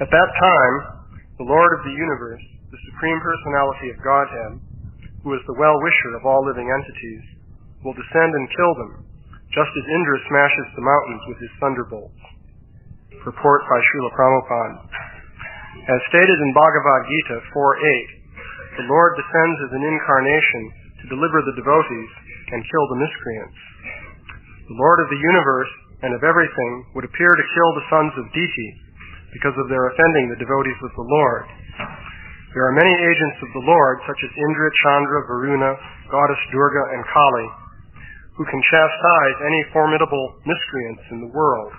At that time, the Lord of the universe, the Supreme Personality of Godhead, who is the well-wisher of all living entities, will descend and kill them, just as Indra smashes the mountains with his thunderbolts. Purport by Srila Prabhupada. As stated in Bhagavad Gita 4:8, the Lord descends as an incarnation to deliver the devotees and kill the miscreants. The Lord of the universe and of everything would appear to kill the sons of Diti because of their offending the devotees of the Lord. There are many agents of the Lord, such as Indra, Chandra, Varuna, Goddess Durga, and Kali, who can chastise any formidable miscreants in the world.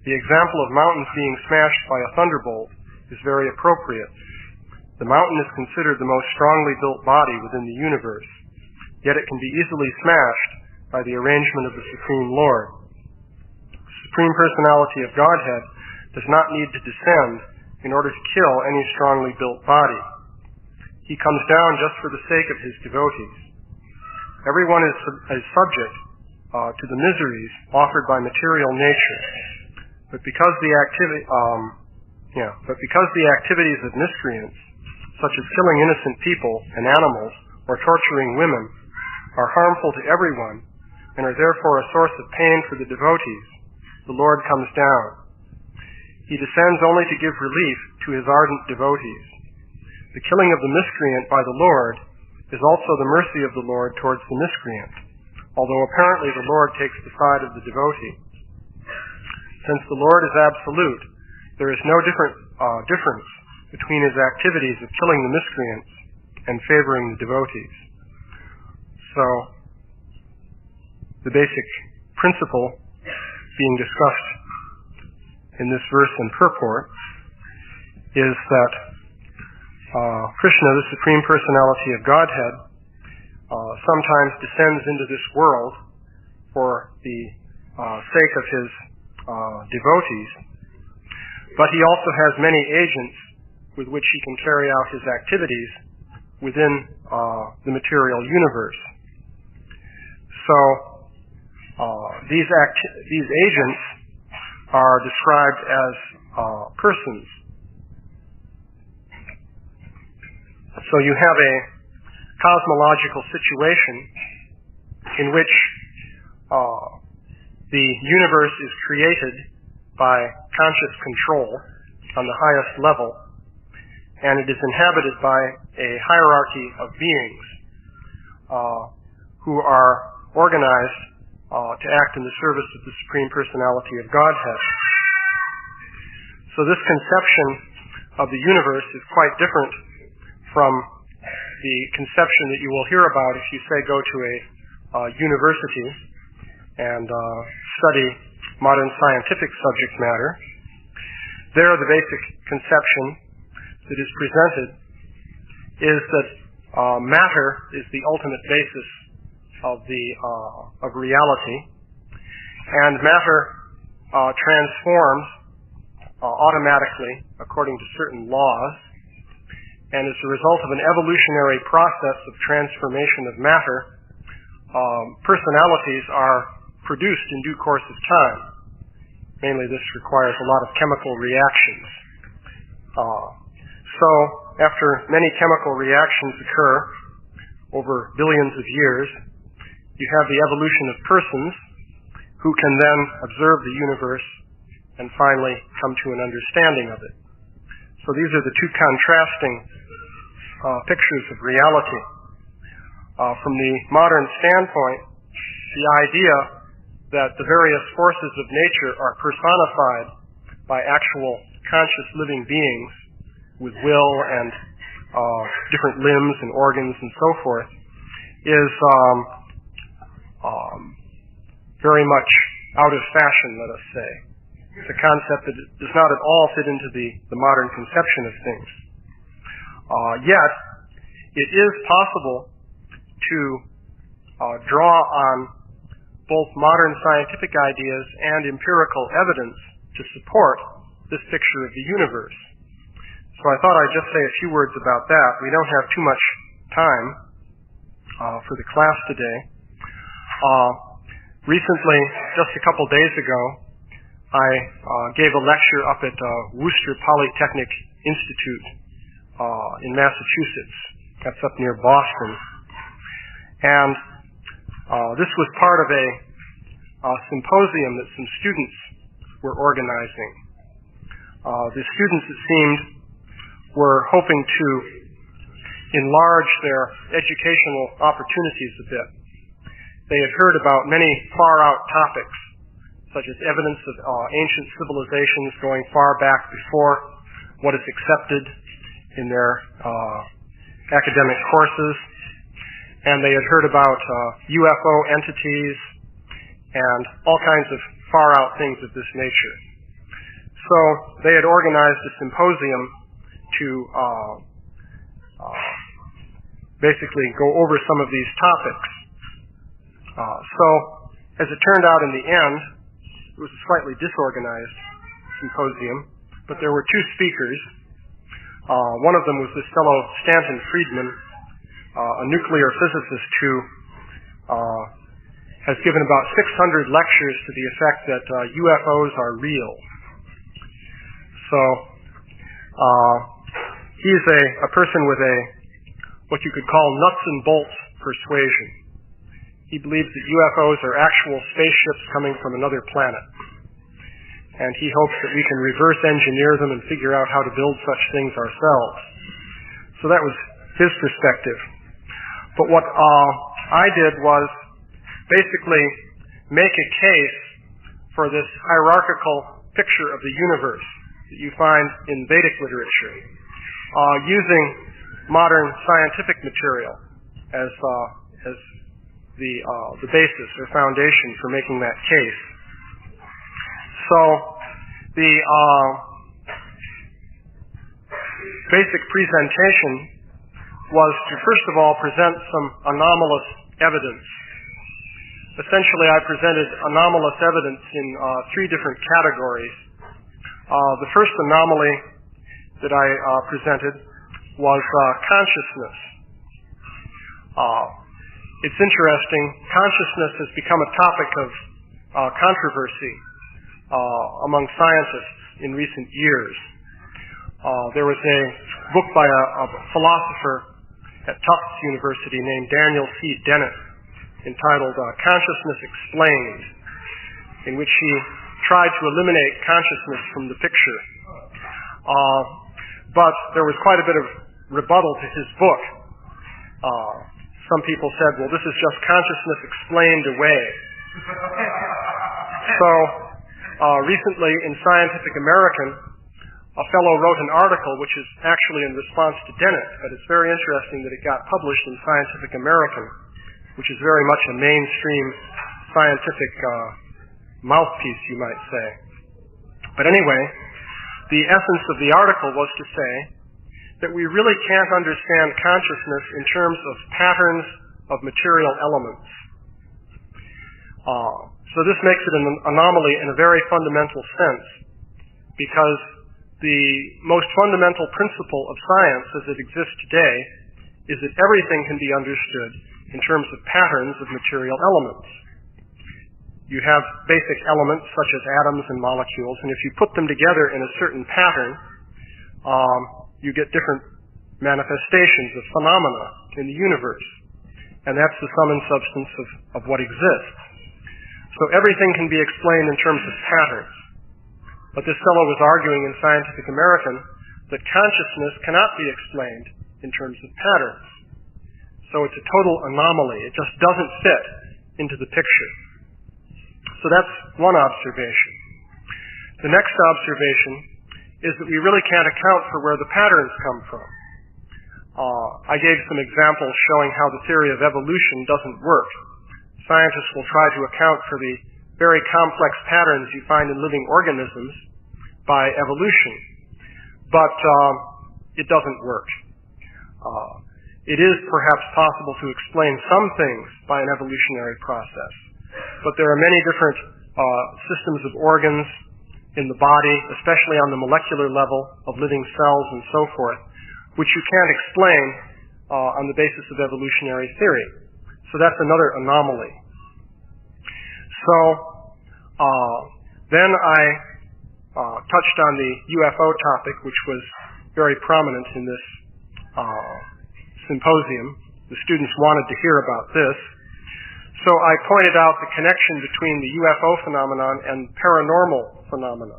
The example of mountains being smashed by a thunderbolt is very appropriate. The mountain is considered the most strongly built body within the universe, yet it can be easily smashed by the arrangement of the Supreme Lord. The Supreme Personality of Godhead does not need to descend in order to kill any strongly built body. He comes down just for the sake of his devotees. Everyone is subject to the miseries offered by material nature, but because the activities of miscreants, such as killing innocent people and animals or torturing women, are harmful to everyone and are therefore a source of pain for the devotees, the Lord comes down. He descends only to give relief to his ardent devotees. The killing of the miscreant by the Lord is also the mercy of the Lord towards the miscreant, although apparently the Lord takes the side of the devotee. Since the Lord is absolute, there is no difference between his activities of killing the miscreants and favoring the devotees. So, the basic principle being discussed in this verse and purport is that Krishna, the Supreme Personality of Godhead, sometimes descends into this world for the sake of his devotees, but he also has many agents with which he can carry out his activities within the material universe. So these agents are described as persons. So you have a cosmological situation in which the universe is created by conscious control on the highest level, and it is inhabited by a hierarchy of beings who are organized to act in the service of the Supreme Personality of Godhead. So this conception of the universe is quite different from the conception that you will hear about if you, say, go to a university and study modern scientific subject matter. There, the basic conception that is presented is that matter is the ultimate basis of reality, and matter transforms automatically according to certain laws, and as a result of an evolutionary process of transformation of matter, personalities are produced in due course of time. Mainly this requires a lot of chemical reactions. So after many chemical reactions occur over billions of years, you have the evolution of persons who can then observe the universe and finally come to an understanding of it. So these are the two contrasting pictures of reality. From the modern standpoint, the idea that the various forces of nature are personified by actual conscious living beings with will and different limbs and organs and so forth is very much out of fashion, let us say. It's a concept that does not at all fit into the modern conception of things. Yet, it is possible to draw on both modern scientific ideas and empirical evidence to support this picture of the universe. So I thought I'd just say a few words about that. We don't have too much time for the class today. Recently, just a couple days ago, I gave a lecture up at Worcester Polytechnic Institute in Massachusetts. That's up near Boston. And this was part of a symposium that some students were organizing. The students, it seemed, were hoping to enlarge their educational opportunities a bit. They had heard about many far-out topics, such as evidence of ancient civilizations going far back before what is accepted in their academic courses, and they had heard about UFO entities and all kinds of far-out things of this nature. So they had organized a symposium to basically go over some of these topics. So as it turned out in the end, it was a slightly disorganized symposium, but there were two speakers. One of them was this fellow Stanton Friedman, a nuclear physicist who has given about 600 lectures to the effect that UFOs are real. So he's a person with what you could call nuts and bolts persuasion. He believes that UFOs are actual spaceships coming from another planet. And he hopes that we can reverse engineer them and figure out how to build such things ourselves. So that was his perspective. But what I did was basically make a case for this hierarchical picture of the universe that you find in Vedic literature, using modern scientific material as the basis or foundation for making that case. So the basic presentation was to first of all present some anomalous evidence. Essentially, I presented anomalous evidence in three different categories. The first anomaly that I presented was consciousness. It's interesting. Consciousness has become a topic of controversy among scientists in recent years. There was a book by a philosopher at Tufts University named Daniel C. Dennett entitled Consciousness Explained, in which he tried to eliminate consciousness from the picture. But there was quite a bit of rebuttal to his book. Some people said, well, this is just consciousness explained away. So recently in Scientific American, a fellow wrote an article which is actually in response to Dennett, but it's very interesting that it got published in Scientific American, which is very much a mainstream scientific mouthpiece, you might say. But anyway, the essence of the article was to say that we really can't understand consciousness in terms of patterns of material elements. So this makes it an anomaly in a very fundamental sense, because the most fundamental principle of science as it exists today is that everything can be understood in terms of patterns of material elements. You have basic elements such as atoms and molecules, and if you put them together in a certain pattern, you get different manifestations of phenomena in the universe. And that's the sum and substance of what exists. So everything can be explained in terms of patterns. But this fellow was arguing in Scientific American that consciousness cannot be explained in terms of patterns. So it's a total anomaly. It just doesn't fit into the picture. So that's one observation. The next observation is that we really can't account for where the patterns come from. I gave some examples showing how the theory of evolution doesn't work. Scientists will try to account for the very complex patterns you find in living organisms by evolution, but it doesn't work. It is perhaps possible to explain some things by an evolutionary process, but there are many different systems of organs in the body, especially on the molecular level of living cells and so forth, which you can't explain on the basis of evolutionary theory. So that's another anomaly. So Then I touched on the UFO topic, which was very prominent in this symposium. The students wanted to hear about this. So I pointed out the connection between the UFO phenomenon and paranormal phenomena.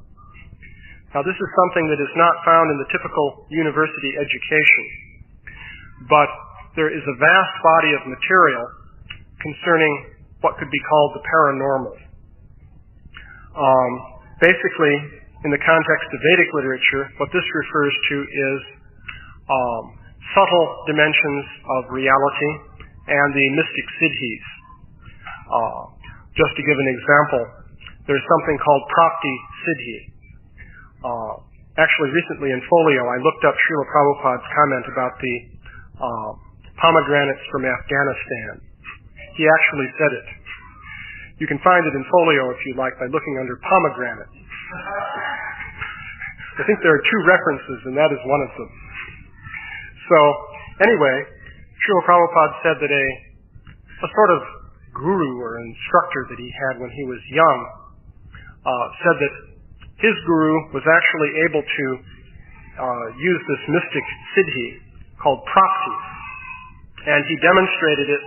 Now, this is something that is not found in the typical university education, but there is a vast body of material concerning what could be called the paranormal. Basically, in the context of Vedic literature, what this refers to is subtle dimensions of reality and the mystic siddhis. Just to give an example, there's something called prapti siddhi. Actually, recently in Folio, I looked up Srila Prabhupada's comment about the pomegranates from Afghanistan. He actually said it. You can find it in Folio if you like by looking under pomegranate. I think there are two references, and that is one of them. So, anyway, Srila Prabhupada said that a sort of guru or instructor that he had when he was young said that his guru was actually able to use this mystic siddhi called prapti, and he demonstrated it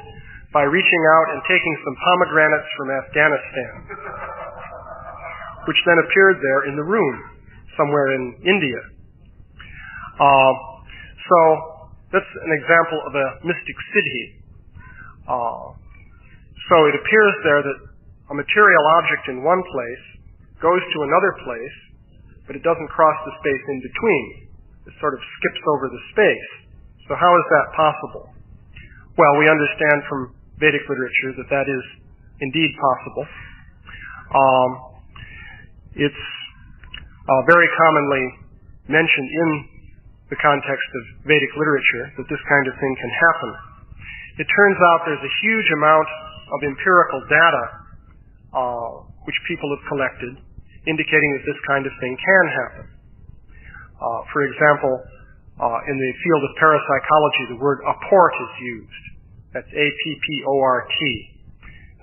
by reaching out and taking some pomegranates from Afghanistan, which then appeared there in the room somewhere in India. So that's an example of a mystic siddhi. So it appears there that a material object in one place goes to another place, but it doesn't cross the space in between. It sort of skips over the space. So how is that possible? Well, we understand from Vedic literature that that is indeed possible. It's very commonly mentioned in the context of Vedic literature that this kind of thing can happen. It turns out there's a huge amount of empirical data which people have collected indicating that this kind of thing can happen. For example, in the field of parapsychology, the word apport is used. That's A-P-P-O-R-T.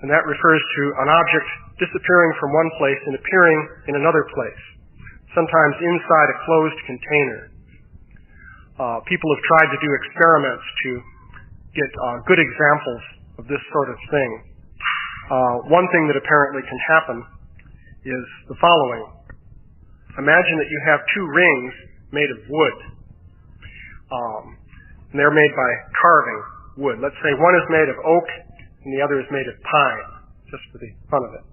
And that refers to an object disappearing from one place and appearing in another place, sometimes inside a closed container. People have tried to do experiments to get good examples of this sort of thing. One thing that apparently can happen is the following. Imagine that you have two rings made of wood. And they're made by carving wood. Let's say one is made of oak and the other is made of pine, just for the fun of it.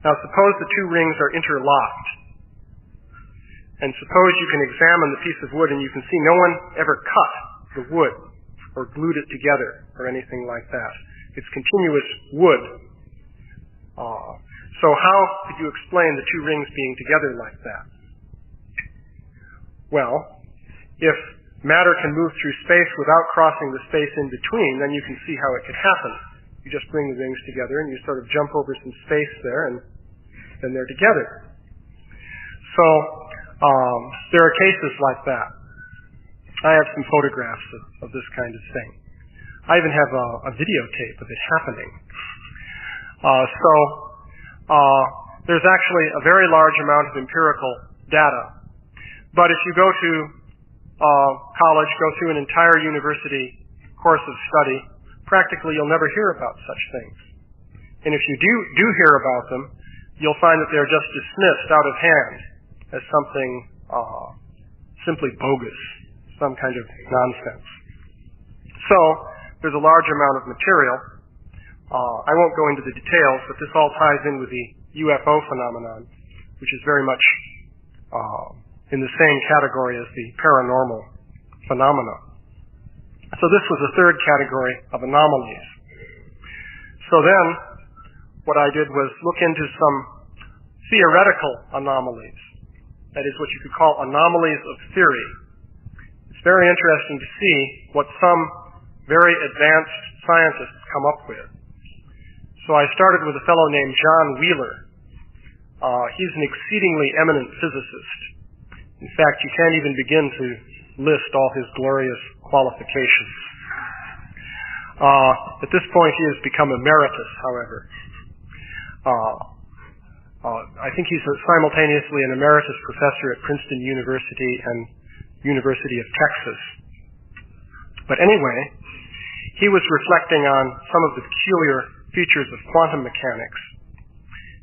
Now suppose the two rings are interlocked. And suppose you can examine the piece of wood and you can see no one ever cut the wood or glued it together or anything like that. It's continuous wood. So how could you explain the two rings being together like that? Well, if matter can move through space without crossing the space in between, then you can see how it could happen. You just bring the rings together and you sort of jump over some space there and then they're together. So there are cases like that. I have some photographs of this kind of thing. I even have a videotape of it happening. There's actually a very large amount of empirical data. But if you go to college, go through an entire university course of study, practically you'll never hear about such things. And if you do hear about them, you'll find that they're just dismissed out of hand as something simply bogus, some kind of nonsense. So there's a large amount of material. I won't go into the details, but this all ties in with the UFO phenomenon, which is very much in the same category as the paranormal phenomena. So this was the third category of anomalies. So then, what I did was look into some theoretical anomalies. That is what you could call anomalies of theory. It's very interesting to see what some very advanced scientists come up with. So I started with a fellow named John Wheeler. He's an exceedingly eminent physicist. In fact, you can't even begin to list all his glorious qualifications. At this point, he has become emeritus, however. I think he's simultaneously an emeritus professor at Princeton University and University of Texas. But anyway, he was reflecting on some of the peculiar features of quantum mechanics,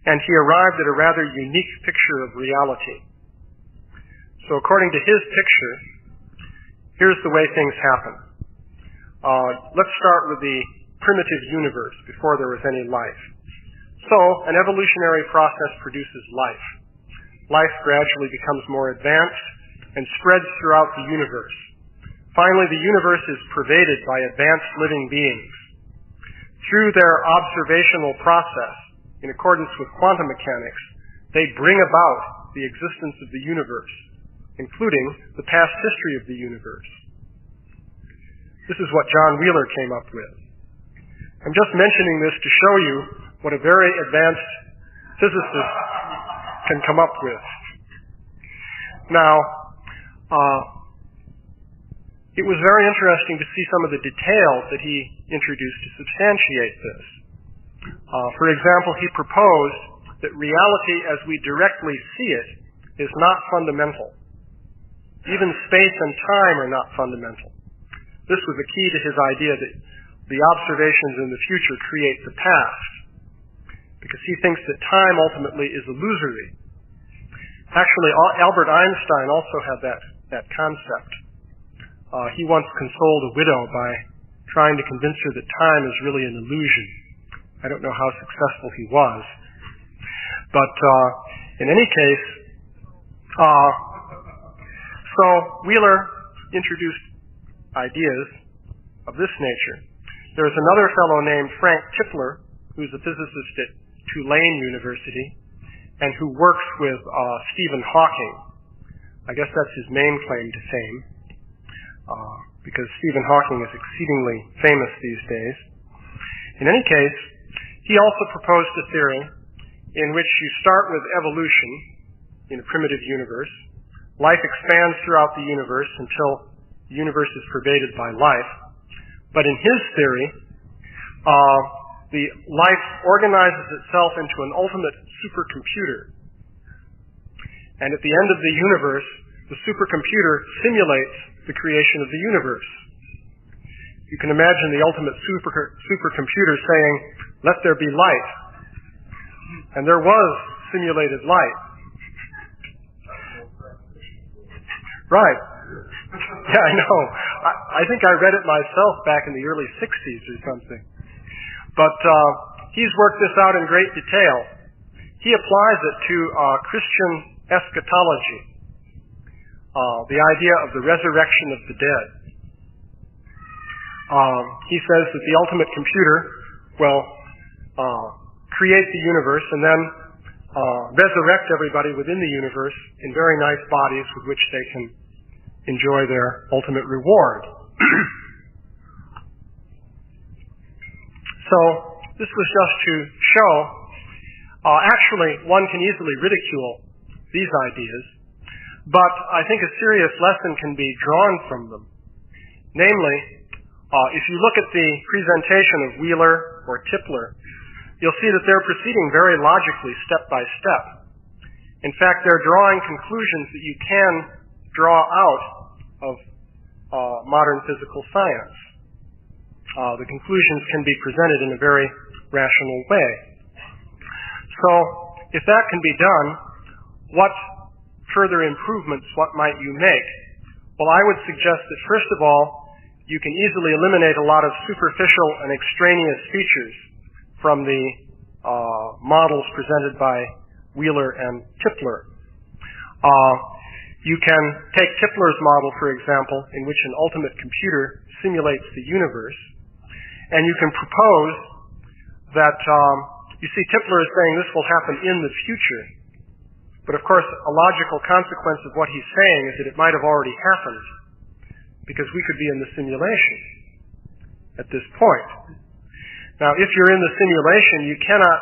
and he arrived at a rather unique picture of reality. So according to his picture, here's the way things happen. Let's start with the primitive universe before there was any life. So, an evolutionary process produces life. Life gradually becomes more advanced and spreads throughout the universe. Finally, the universe is pervaded by advanced living beings. Through their observational process, in accordance with quantum mechanics, they bring about the existence of the universe, including the past history of the universe. This is what John Wheeler came up with. I'm just mentioning this to show you what a very advanced physicist can come up with. Now, it was very interesting to see some of the details that he introduced to substantiate this. For example, he proposed that reality as we directly see it is not fundamental. Even space and time are not fundamental. This was the key to his idea that the observations in the future create the past, because he thinks that time ultimately is illusory. Actually, Albert Einstein also had that concept. He once consoled a widow by trying to convince her that time is really an illusion. I don't know how successful he was. But in any case, so Wheeler introduced ideas of this nature. There's another fellow named Frank Tipler, who's a physicist at Tulane University, and who works with Stephen Hawking. I guess that's his main claim to fame, because Stephen Hawking is exceedingly famous these days. In any case, he also proposed a theory in which you start with evolution in a primitive universe. Life expands throughout the universe until the universe is pervaded by life. But in his theory, the life organizes itself into an ultimate supercomputer. And at the end of the universe, the supercomputer simulates the creation of the universe. You can imagine the ultimate supercomputer saying, "Let there be light." And there was simulated light. Right. Yeah, I know. I think I read it myself back in the early 60s or something. But he's worked this out in great detail. He applies it to Christian eschatology, the idea of the resurrection of the dead. He says that the ultimate computer will create the universe and then resurrect everybody within the universe in very nice bodies with which they can enjoy their ultimate reward. So this was just to show, actually one can easily ridicule these ideas, but I think a serious lesson can be drawn from them. Namely, if you look at the presentation of Wheeler or Tipler, you'll see that they're proceeding very logically, step by step. In fact, they're drawing conclusions that you can draw out of modern physical science. The conclusions can be presented in a very rational way. So, if that can be done, what further improvements, what might you make? Well, I would suggest that first of all, you can easily eliminate a lot of superficial and extraneous features from the models presented by Wheeler and Tipler. You can take Tipler's model, for example, in which an ultimate computer simulates the universe, and you can propose that, you see, Tipler is saying this will happen in the future, but of course a logical consequence of what he's saying is that it might have already happened, because we could be in the simulation at this point. Now, if you're in the simulation, you cannot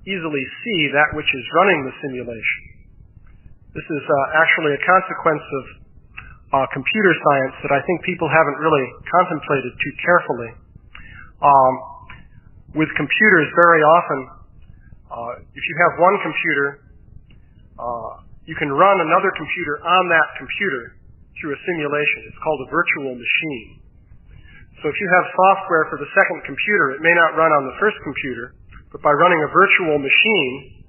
easily see that which is running the simulation. This is actually a consequence of computer science that I think people haven't really contemplated too carefully. With computers, very often, if you have one computer you can run another computer on that computer through a simulation. It's called a virtual machine. So if you have software for the second computer, it may not run on the first computer, but by running a virtual machine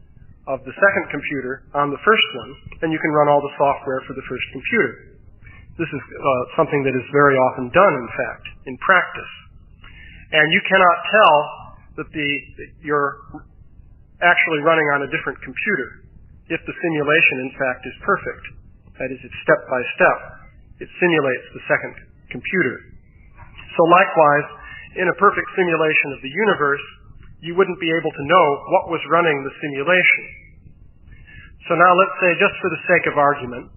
of the second computer on the first one, then you can run all the software for the first computer. This is something that is very often done, in fact, in practice. And you cannot tell that you're actually running on a different computer if the simulation, in fact, is perfect. That is, it's step by step. It simulates the second computer. So likewise, in a perfect simulation of the universe, you wouldn't be able to know what was running the simulation. So now let's say, just for the sake of argument,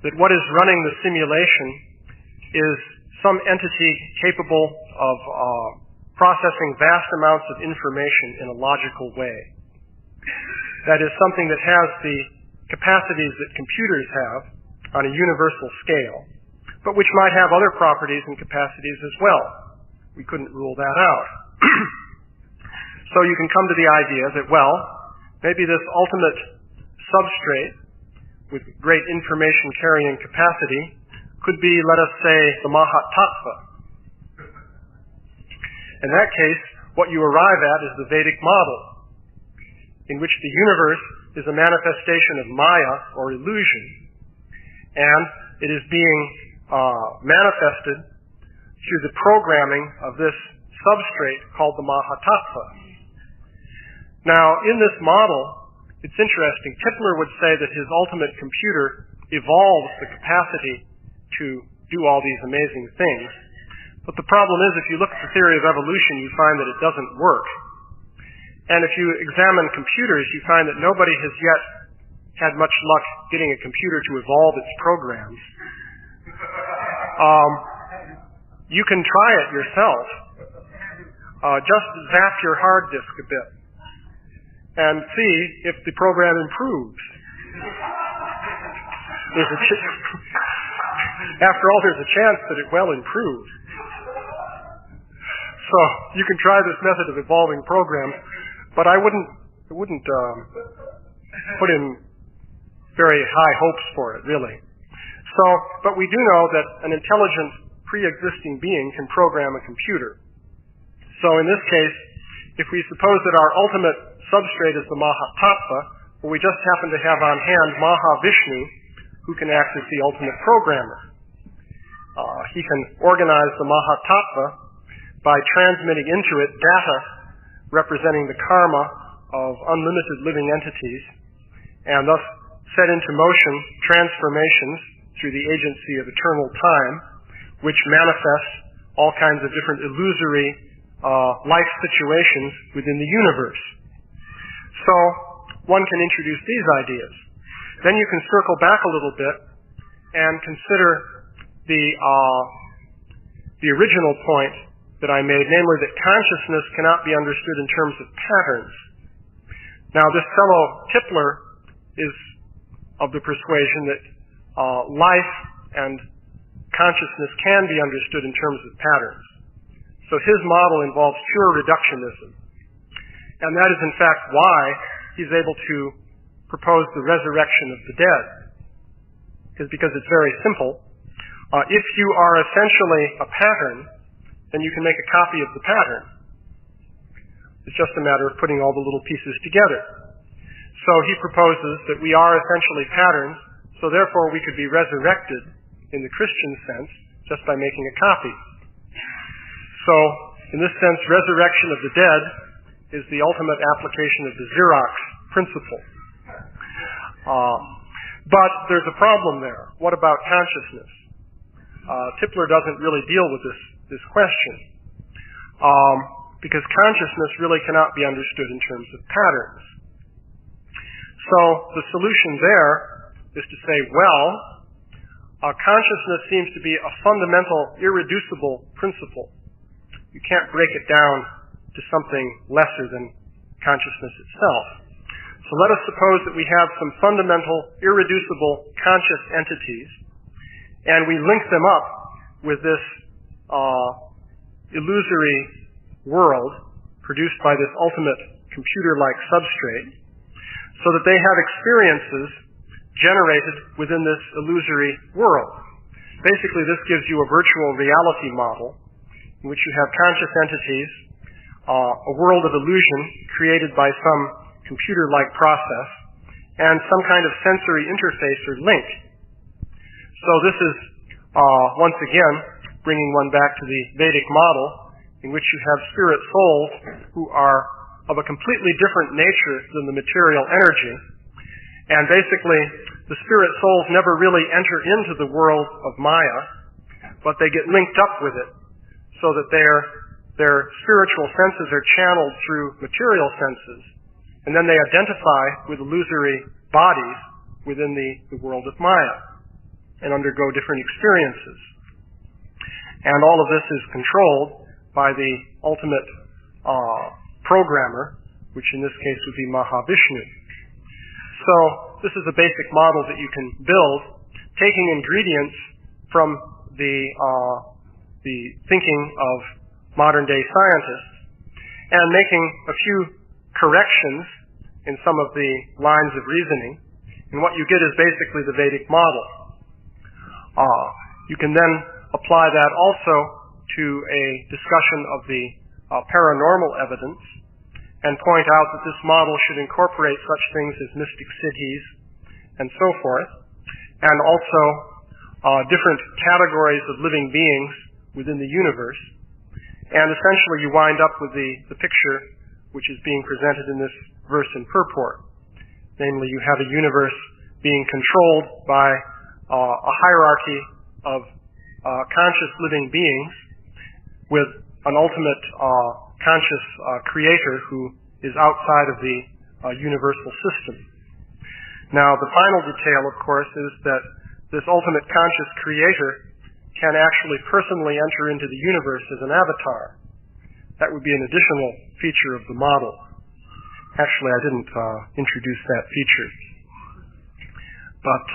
that what is running the simulation is some entity capable of processing vast amounts of information in a logical way. That is something that has the capacities that computers have on a universal scale, but which might have other properties and capacities as well. We couldn't rule that out. So you can come to the idea that, well, maybe this ultimate substrate with great information carrying capacity could be, let us say, the Mahatattva. In that case, what you arrive at is the Vedic model, in which the universe is a manifestation of Maya, or illusion, and it is being manifested through the programming of this substrate called the Mahatattva. Now, in this model, it's interesting. Tipler would say that his ultimate computer evolves the capacity to do all these amazing things. But the problem is, if you look at the theory of evolution, you find that it doesn't work. And if you examine computers, you find that nobody has yet had much luck getting a computer to evolve its programs. You can try it yourself. Just zap your hard disk a bit and see if the program improves. After all, there's a chance that it will improve. So you can try this method of evolving programs, but I wouldn't put in very high hopes for it, really. So, but we do know that an intelligent pre-existing being can program a computer. So in this case, if we suppose that our ultimate substrate is the Mahatattva, well, we just happen to have on hand Mahavishnu, who can act as the ultimate programmer. He can organize the Mahatattva by transmitting into it data representing the karma of unlimited living entities, and thus set into motion transformations through the agency of eternal time, which manifest all kinds of different illusory life situations within the universe. So one can introduce these ideas. Then you can circle back a little bit and consider the original point that I made, namely that consciousness cannot be understood in terms of patterns. Now, this fellow Tipler is of the persuasion that life and consciousness can be understood in terms of patterns. So his model involves pure reductionism. And that is, in fact, why he's able to propose the resurrection of the dead. Is because it's very simple. If you are essentially a pattern, then you can make a copy of the pattern. It's just a matter of putting all the little pieces together. So he proposes that we are essentially patterns, so therefore we could be resurrected in the Christian sense just by making a copy. So, in this sense, resurrection of the dead is the ultimate application of the Xerox principle. But there's a problem there. What about consciousness? Tipler doesn't really deal with this question, because consciousness really cannot be understood in terms of patterns. So the solution there is to say, well, consciousness seems to be a fundamental, irreducible principle. You can't break it down to something lesser than consciousness itself. So let us suppose that we have some fundamental, irreducible conscious entities, and we link them up with this illusory world produced by this ultimate computer-like substrate. so that they have experiences generated within this illusory world. Basically, this gives you a virtual reality model in which you have conscious entities, a world of illusion created by some computer-like process, and some kind of sensory interface or link. So this is, once again, bringing one back to the Vedic model, in which you have spirit souls who are of a completely different nature than the material energy. And basically, the spirit souls never really enter into the world of Maya, but they get linked up with it, so that their spiritual senses are channeled through material senses, and then they identify with illusory bodies within the world of Maya, and undergo different experiences. And all of this is controlled by the ultimate programmer, which in this case would be Mahavishnu. So this is a basic model that you can build, taking ingredients from the thinking of modern-day scientists, and making a few corrections in some of the lines of reasoning. And what you get is basically the Vedic model. You can then apply that also to a discussion of the paranormal evidence, and point out that this model should incorporate such things as mystic cities and so forth, and also different categories of living beings within the universe. And essentially you wind up with the picture which is being presented in this verse in Purport. Namely, you have a universe being controlled by a hierarchy of conscious living beings with an ultimate conscious creator who is outside of the universal system. Now, the final detail, of course, is that this ultimate conscious creator can actually personally enter into the universe as an avatar. That would be an additional feature of the model. Actually, I didn't introduce that feature. But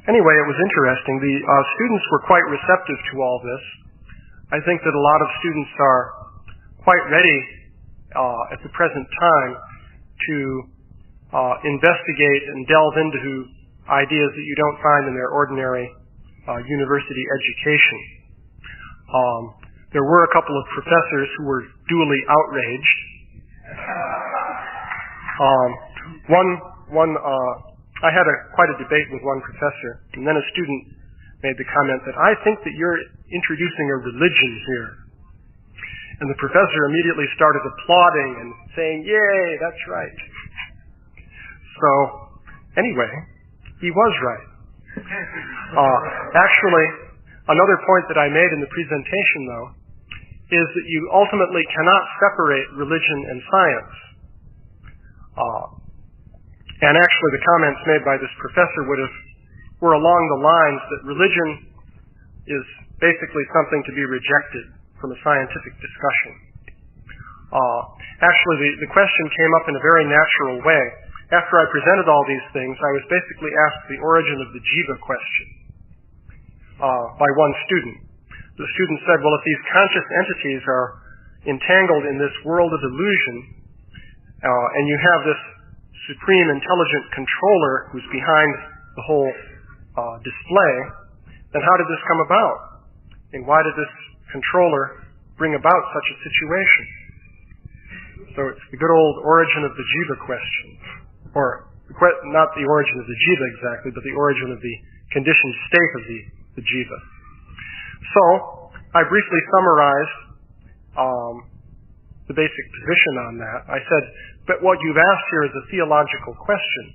anyway, it was interesting. The students were quite receptive to all this. I think that a lot of students are quite ready at the present time to investigate and delve into ideas that you don't find in their ordinary university education. There were a couple of professors who were duly outraged. I had quite a debate with one professor, and then a student made the comment that I think that you're introducing a religion here. And the professor immediately started applauding and saying, "Yay, that's right." So, anyway, he was right. Actually, another point that I made in the presentation, though, is that you ultimately cannot separate religion and science. And actually, the comments made by this professor were along the lines that religion is basically something to be rejected from a scientific discussion. Actually, the question came up in a very natural way. After I presented all these things, I was basically asked the origin of the jiva question by one student. The student said, well, if these conscious entities are entangled in this world of illusion, and you have this supreme intelligent controller who's behind the whole display, then how did this come about? And why did this controller bring about such a situation? So it's the good old origin of the jiva question. Or, not the origin of the jiva exactly, but the origin of the conditioned state of the jiva. So, I briefly summarized the basic position on that. I said, but what you've asked here is a theological question.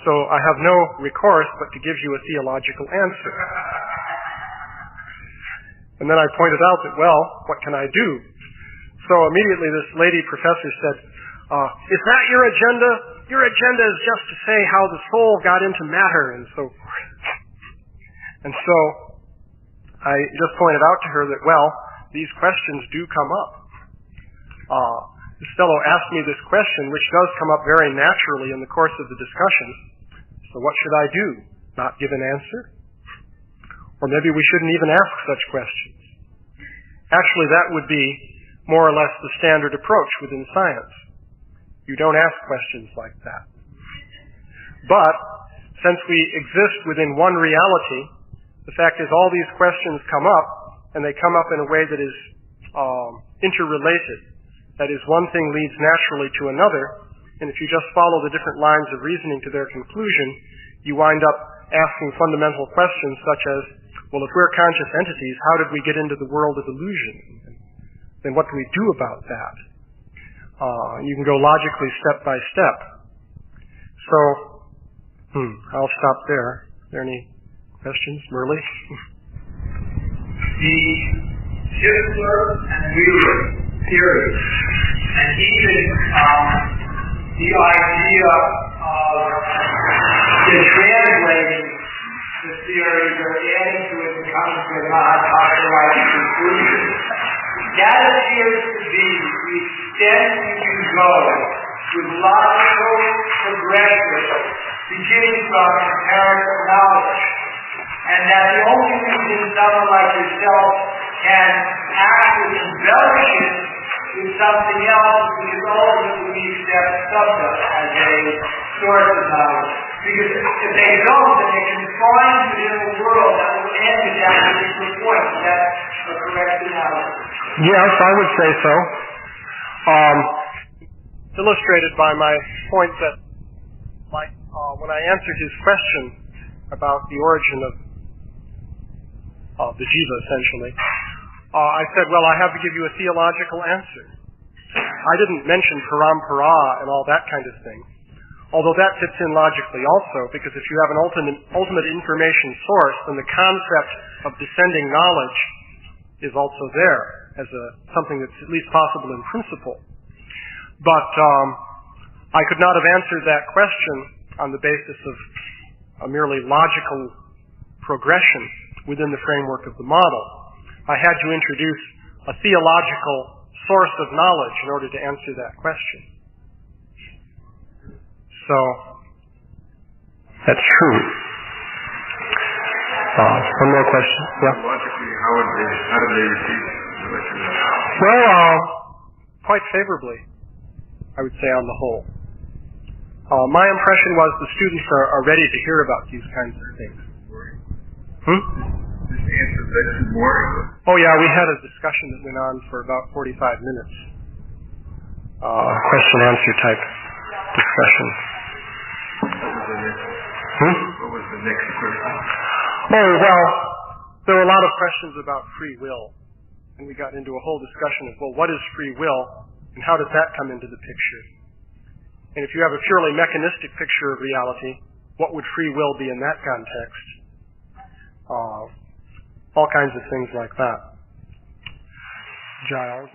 So I have no recourse but to give you a theological answer. And then I pointed out that, well, what can I do? So immediately this lady professor said, is that your agenda? Your agenda is just to say how the soul got into matter and so forth. And so I just pointed out to her that, well, these questions do come up. This fellow asked me this question, which does come up very naturally in the course of the discussion. So what should I do? Not give an answer? Or maybe we shouldn't even ask such questions. Actually, that would be more or less the standard approach within science. You don't ask questions like that. But since we exist within one reality, the fact is all these questions come up, and they come up in a way that is interrelated. That is, one thing leads naturally to another, and if you just follow the different lines of reasoning to their conclusion, you wind up asking fundamental questions such as, well, if we're conscious entities, how did we get into the world of illusion? Then what do we do about that? You can go logically step by step. So, I'll stop there. Are there any questions? Murli? The Hitler and Wheeler theory, and even the idea of translating the theories or adding to it and coming to a Mahatma-like conclusion, that appears to be the extent you can go with logical progression, beginning from comparative knowledge. And that the only reason someone like yourself can actually embellish it with something else is because ultimately we accept subject as a source of knowledge. Because if they don't, then they can find within the world that will end at that particular point. Is that a correct analysis? Yes, I would say so. Illustrated by my point that when I answered his question about the origin of the jiva, essentially, I said, well, I have to give you a theological answer. I didn't mention parampara and all that kind of thing, although that fits in logically also, because if you have an ultimate information source, then the concept of descending knowledge is also there as something that's at least possible in principle. But I could not have answered that question on the basis of a merely logical progression within the framework of the model. I had to introduce a theological source of knowledge in order to answer that question. So, that's true. One more question. Yeah? Logically, how did they receive the lecture? Well, quite favorably, I would say, on the whole. My impression was the students are ready to hear about these kinds of things. This answer led to more? Oh yeah, we had a discussion that went on for about 45 minutes. Question-answer type discussion. What was the next question? Oh, well, there were a lot of questions about free will. And we got into a whole discussion of, well, what is free will, and how does that come into the picture? And if you have a purely mechanistic picture of reality, what would free will be in that context? All kinds of things like that. Giles,